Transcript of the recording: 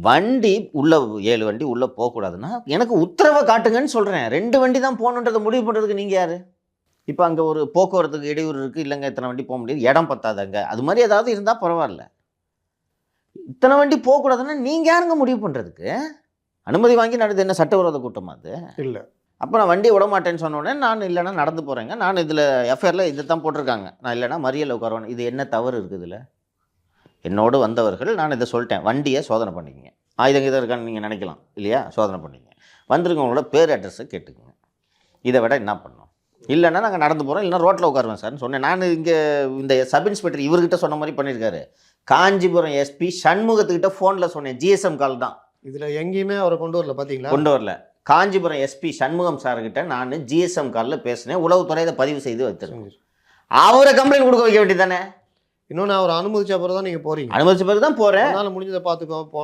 வண்டி உள்ள 7 வண்டி உள்ளே போகக்கூடாதுன்னா எனக்கு உத்தரவை காட்டுங்கன்னு சொல்கிறேன். 2 வண்டி தான் போகணுன்றதை முடிவு பண்ணுறதுக்கு நீங்கள் யார்? இப்போ அங்கே ஒரு போக்குவரத்துக்கு இடையூறு இருக்குது, இல்லைங்க இத்தனை வண்டி போக முடியாது, இடம் பத்தாது அங்கே, அது மாதிரி ஏதாவது இருந்தால் பரவாயில்ல. இத்தனை வண்டி போகக்கூடாதுன்னா நீங்கள் யாருங்க முடிவு பண்ணுறதுக்கு? அனுமதி வாங்கி நடந்து என்ன சட்டவிரோத கூட்டமா அது? இல்லை. அப்போ நான் வண்டியை விட மாட்டேன்னு சொன்ன உடனே நான் இல்லைன்னா நடந்து போகிறேங்க, நான் இதில் எஃப்ஐஆரில் இதை தான் போட்டிருக்காங்க, நான் இல்லைன்னா மறியலில் உட்காருவேன். இது என்ன தவறு இருக்குது இதில்? என்னோடு வந்தவர்கள் நான் இதை சொல்லிட்டேன், வண்டியை சோதனை பண்ணிக்கங்க, ஆயுதங்க இதை இருக்கான்னு நீங்கள் நினைக்கலாம் இல்லையா, சோதனை பண்ணிக்கங்க, வந்திருக்கவங்களோட பேர் அட்ரஸை கேட்டுக்குங்க, இதை விட என்ன பண்ணணும்? இல்லைன்னா நாங்கள் நடந்து போகிறோம், இல்லைன்னா ரோட்டில் உட்காருவேன் சார்னு சொன்னேன். நான் இங்கே இந்த சப் இன்ஸ்பெக்டர் இவர்கிட்ட சொன்ன மாதிரி பண்ணியிருக்காரு. காஞ்சிபுரம் எஸ்பி சண்முகத்துக்கிட்ட ஃபோனில் சொன்னேன், ஜிஎஸ்எம் கால் தான். இதில் எங்கேயுமே அவரை கொண்டு வரல பார்த்தீங்களா? கொண்டு வரல. காஞ்சிபுரம் எஸ்பி சண்முகம் சார்கிட்ட நான் ஜிஎஸ்எம் காலில் பேசினேன், உளவுத்துறை இதை பதிவு செய்து வச்சிருக்கேன். அவரை கம்ப்ளைண்ட் கொடுக்க வைக்க வேண்டியதானே? இன்னொன்று அவர் அனுமதிச்ச பிறகு தான் நீங்கள் போகிறீங்க. அனுமதிச்ச பிறகு தான் போகிறேன். அதனால் முடிஞ்சதை பார்த்துக்கோ போ